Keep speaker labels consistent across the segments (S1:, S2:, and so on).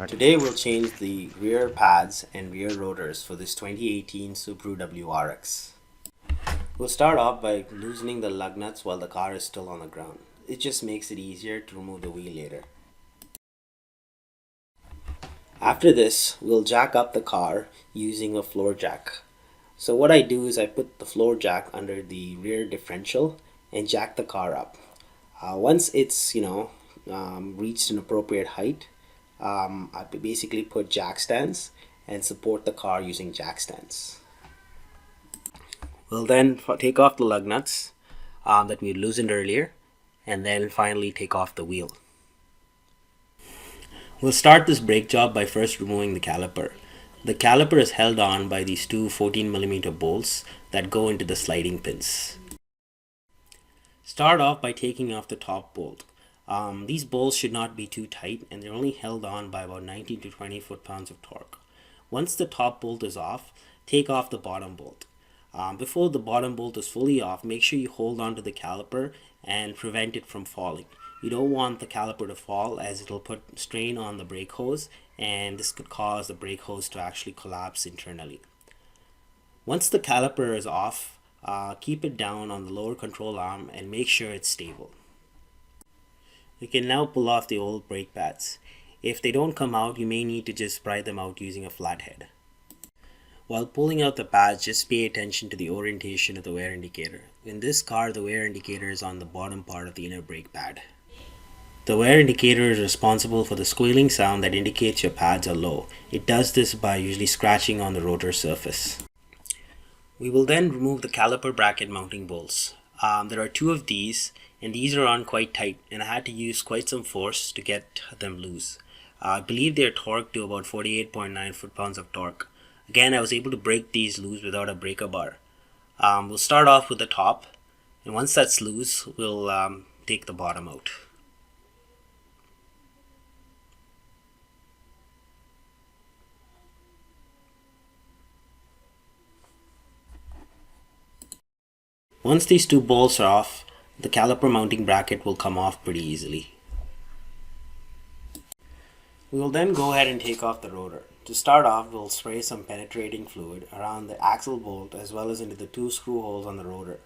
S1: Today we'll change the rear pads and rear rotors for this 2018 Subaru WRX. We'll start off by loosening the lug nuts while the car is still on the ground. It just makes it easier to remove the wheel later. After this, we'll jack up the car using a floor jack. So what I do is I put the floor jack under the rear differential and jack the car up. Once it's reached an appropriate height, I basically put jack stands and support the car using jack stands. We'll then take off the lug nuts that we loosened earlier, and then finally take off the wheel. We'll start this brake job by first removing the caliper. The caliper is held on by these two 14mm bolts that go into the sliding pins. Start off by taking off the top bolt. These bolts should not be too tight, and they're only held on by about 19 to 20 foot-pounds of torque. Once the top bolt is off, take off the bottom bolt. Before the bottom bolt is fully off, make sure you hold on to the caliper and prevent it from falling. You don't want the caliper to fall, as it'll put strain on the brake hose, and this could cause the brake hose to actually collapse internally. Once the caliper is off, keep it down on the lower control arm and make sure it's stable. You can now pull off the old brake pads. If they don't come out, you may need to just pry them out using a flathead. While pulling out the pads, just pay attention to the orientation of the wear indicator. In this car, the wear indicator is on the bottom part of the inner brake pad. The wear indicator is responsible for the squealing sound that indicates your pads are low. It does this by usually scratching on the rotor surface. We will then remove the caliper bracket mounting bolts. There are two of these, and these are on quite tight, and I had to use quite some force to get them loose. I believe they are torqued to about 48.9 foot-pounds of torque. Again, I was able to break these loose without a breaker bar. We'll start off with the top, and once that's loose, we'll take the bottom out. Once these two bolts are off, the caliper mounting bracket will come off pretty easily. We will then go ahead and take off the rotor. To start off, we'll spray some penetrating fluid around the axle bolt as well as into the two screw holes on the rotor.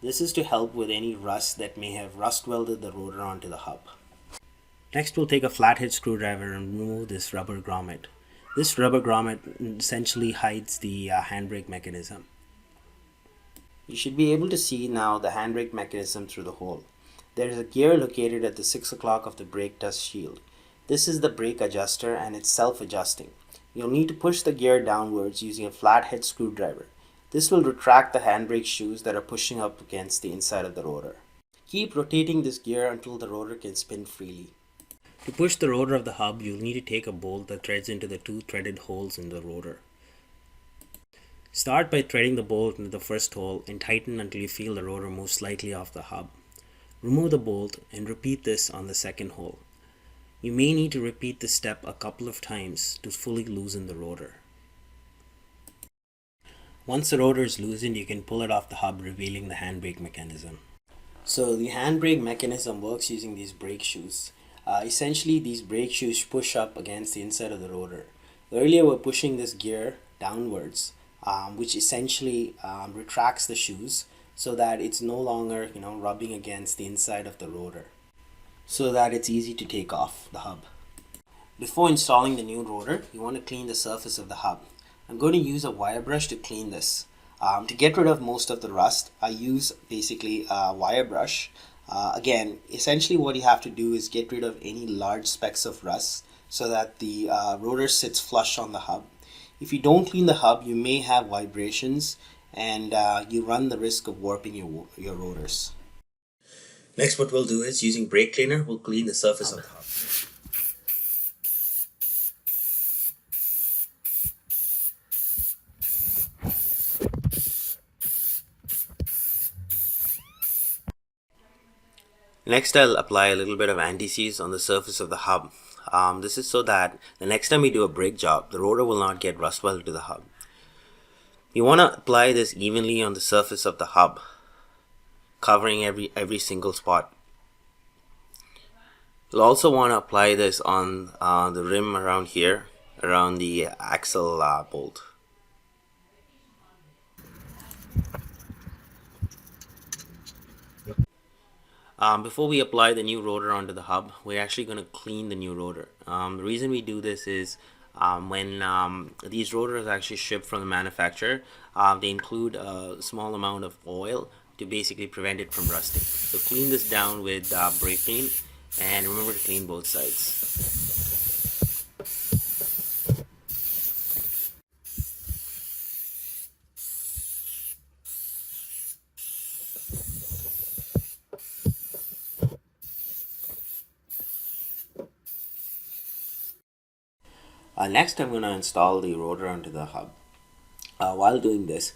S1: This is to help with any rust that may have rust welded the rotor onto the hub. Next, we'll take a flathead screwdriver and remove this rubber grommet. This rubber grommet essentially hides the handbrake mechanism. You should be able to see now the handbrake mechanism through the hole. There is a gear located at the 6 o'clock of the brake dust shield. This is the brake adjuster, and it's self-adjusting. You'll need to push the gear downwards using a flathead screwdriver. This will retract the handbrake shoes that are pushing up against the inside of the rotor. Keep rotating this gear until the rotor can spin freely. To push the rotor of the hub, you'll need to take a bolt that threads into the two threaded holes in the rotor. Start by threading the bolt into the first hole and tighten until you feel the rotor move slightly off the hub. Remove the bolt and repeat this on the second hole. You may need to repeat this step a couple of times to fully loosen the rotor. Once the rotor is loosened, you can pull it off the hub, revealing the handbrake mechanism. So the handbrake mechanism works using these brake shoes. Essentially, these brake shoes push up against the inside of the rotor. Earlier, we're pushing this gear downwards, which essentially retracts the shoes so that it's no longer rubbing against the inside of the rotor, so that it's easy to take off the hub. Before installing the new rotor, you want to clean the surface of the hub. I'm going to use a wire brush to clean this. To get rid of most of the rust, I use basically a wire brush. Again, essentially what you have to do is get rid of any large specks of rust so that the rotor sits flush on the hub. If you don't clean the hub, you may have vibrations, and you run the risk of warping your rotors. Next, what we'll do is, using brake cleaner, we'll clean the surface of the hub. Next, I'll apply a little bit of anti-seize on the surface of the hub. This is so that the next time we do a brake job, the rotor will not get rust welded to the hub. You want to apply this evenly on the surface of the hub, covering every single spot. You'll also want to apply this on the rim around here, around the axle bolt. Before we apply the new rotor onto the hub, we're actually going to clean the new rotor. The reason we do this is when these rotors actually ship from the manufacturer, they include a small amount of oil to basically prevent it from rusting. So clean this down with brake clean, and remember to clean both sides. Next, I'm going to install the rotor onto the hub. While doing this,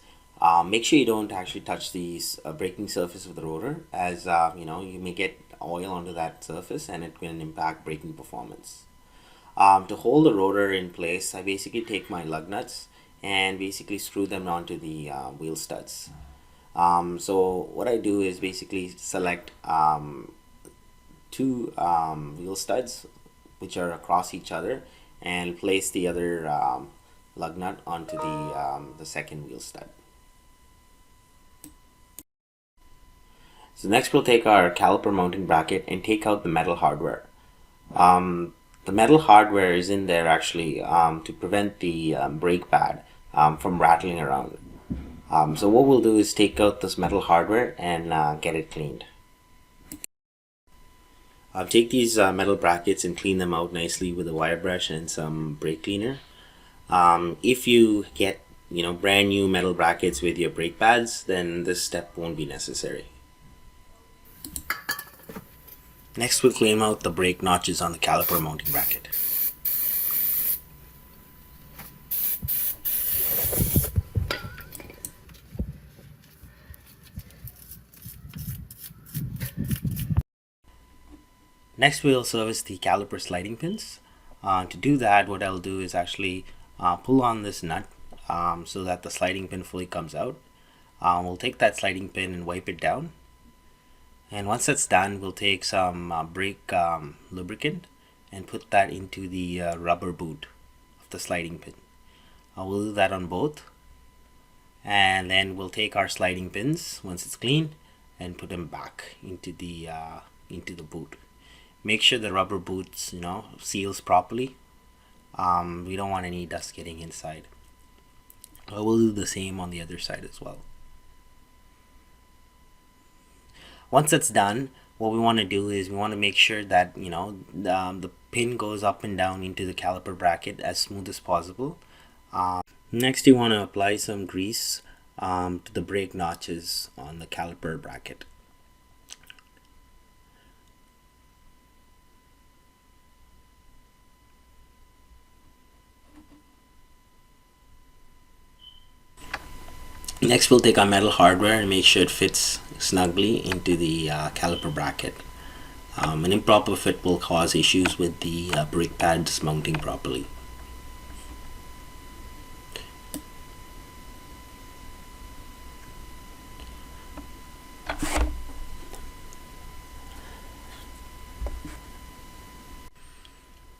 S1: make sure you don't actually touch the braking surface of the rotor, as you may get oil onto that surface and it can impact braking performance. To hold the rotor in place, I basically take my lug nuts and basically screw them onto the wheel studs. So what I do is basically select two wheel studs which are across each other and place the other lug nut onto the second wheel stud. So next we'll take our caliper mounting bracket and take out the metal hardware. The metal hardware is in there actually to prevent the brake pad from rattling around. So what we'll do is take out this metal hardware and get it cleaned. Take these metal brackets and clean them out nicely with a wire brush and some brake cleaner. If you get brand new metal brackets with your brake pads, then this step won't be necessary. Next, we'll clean out the brake notches on the caliper mounting bracket. Next, we'll service the caliper sliding pins. To do that, what I'll do is actually pull on this nut so that the sliding pin fully comes out. We'll take that sliding pin and wipe it down. And once that's done, we'll take some brake lubricant and put that into the rubber boot of the sliding pin. We'll do that on both. And then we'll take our sliding pins once it's clean and put them back into the boot. Make sure the rubber boots seals properly. We don't want any dust getting inside. We'll do the same on the other side as well. Once that's done, what we want to do is we want to make sure that the pin goes up and down into the caliper bracket as smooth as possible. Next, you want to apply some grease to the brake notches on the caliper bracket. Next, we'll take our metal hardware and make sure it fits snugly into the caliper bracket. An improper fit will cause issues with the brake pads mounting properly.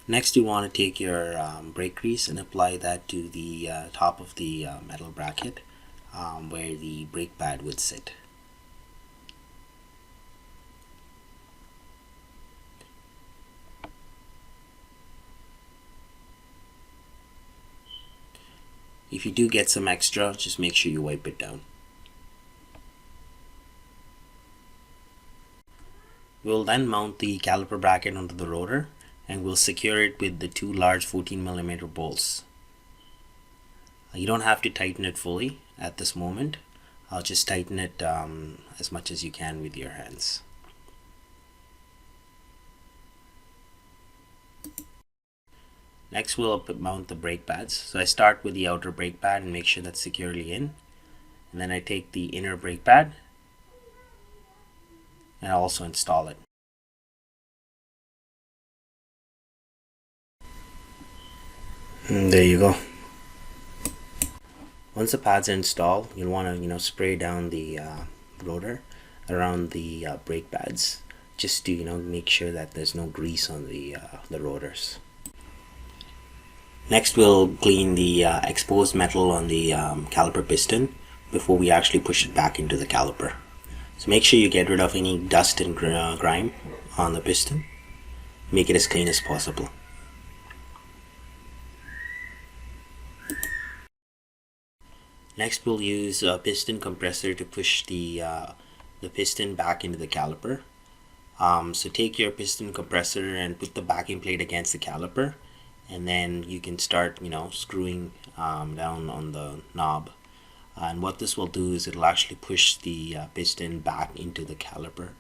S1: Next, you want to take your brake grease and apply that to the top of the metal bracket where the brake pad would sit. If you do get some extra, just make sure you wipe it down. We'll then mount the caliper bracket onto the rotor and we'll secure it with the two large 14mm bolts. You don't have to tighten it fully at this moment. I'll just tighten it as much as you can with your hands. Next, we'll mount the brake pads. So I start with the outer brake pad and make sure that's securely in. And then I take the inner brake pad and I'll also install it. And there you go. Once the pads are installed, you'll want to spray down the rotor around the brake pads just to make sure that there's no grease on the rotors. Next, we'll clean the exposed metal on the caliper piston before we actually push it back into the caliper. So make sure you get rid of any dust and grime on the piston. Make it as clean as possible. Next, we'll use a piston compressor to push the piston back into the caliper. So take your piston compressor and put the backing plate against the caliper, and then you can start screwing down on the knob. And what this will do is it'll actually push the piston back into the caliper.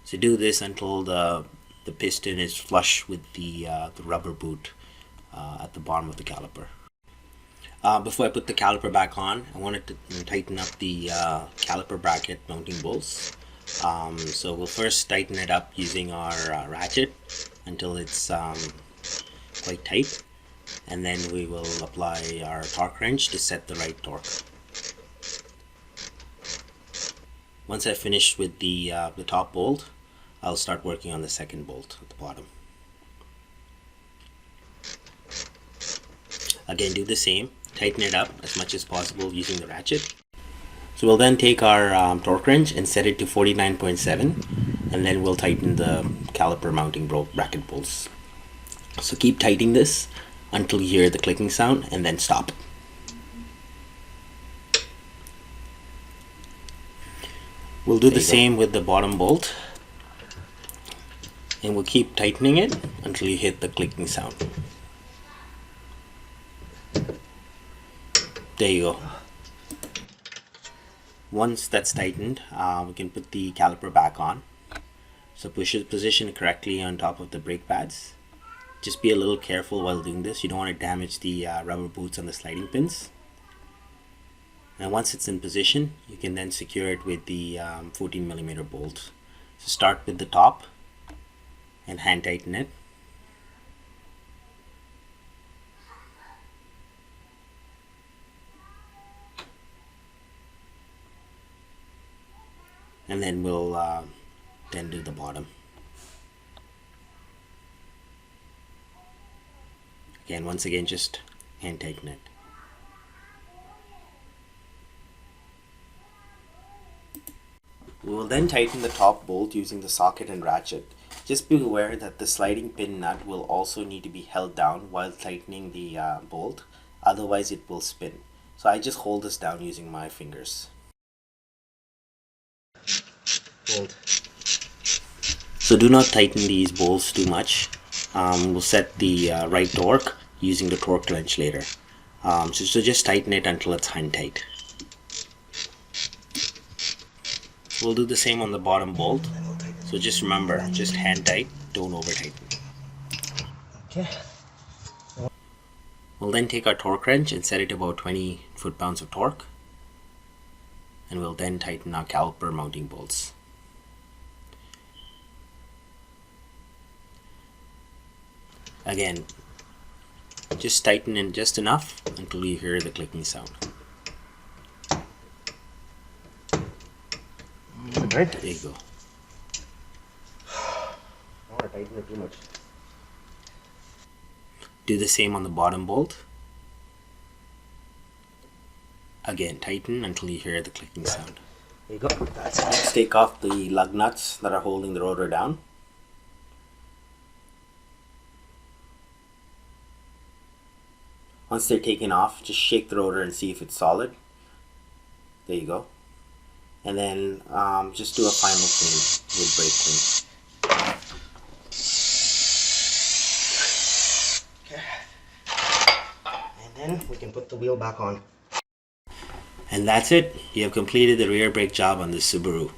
S1: So do this until the piston is flush with the rubber boot at the bottom of the caliper. Before I put the caliper back on, I wanted to tighten up the caliper bracket mounting bolts. So we'll first tighten it up using our ratchet until it's quite tight, and then we will apply our torque wrench to set the right torque. Once I finish with the top bolt, I'll start working on the second bolt at the bottom. Again, do the same. Tighten it up as much as possible using the ratchet. So we'll then take our torque wrench and set it to 49.7, and then we'll tighten the caliper mounting bracket bolts. So keep tightening this until you hear the clicking sound, and then stop. We'll do the same with the bottom bolt, and we'll keep tightening it until you hit the clicking sound. There you go. Once that's tightened, we can put the caliper back on. So position it correctly on top of the brake pads. Just be a little careful while doing this. You don't want to damage the rubber boots on the sliding pins. And once it's in position, you can then secure it with the 14mm bolt. So start with the top and hand tighten it. And then we'll then do the bottom. Once again, just hand tighten it. We will then tighten the top bolt using the socket and ratchet. Just be aware that the sliding pin nut will also need to be held down while tightening the bolt, otherwise it will spin. So I just hold this down using my fingers. Bolt. So do not tighten these bolts too much. We'll set the right torque using the torque wrench later. So just tighten it until it's hand tight. We'll do the same on the bottom bolt. So just remember, just hand tight, don't over tighten. Okay. We'll then take our torque wrench and set it to about 20 foot-pounds of torque. And we'll then tighten our caliper mounting bolts. Again, just tighten in just enough until you hear the clicking sound. Right. There you go. I don't want to tighten it too much. Do the same on the bottom bolt. Again, tighten until you hear the clicking sound. There you go. That's it. Let's take off the lug nuts that are holding the rotor down. Once they're taken off, just shake the rotor and see if it's solid. There you go. And then just do a final clean with brake clean. Okay. And then we can put the wheel back on. And that's it. You have completed the rear brake job on this Subaru.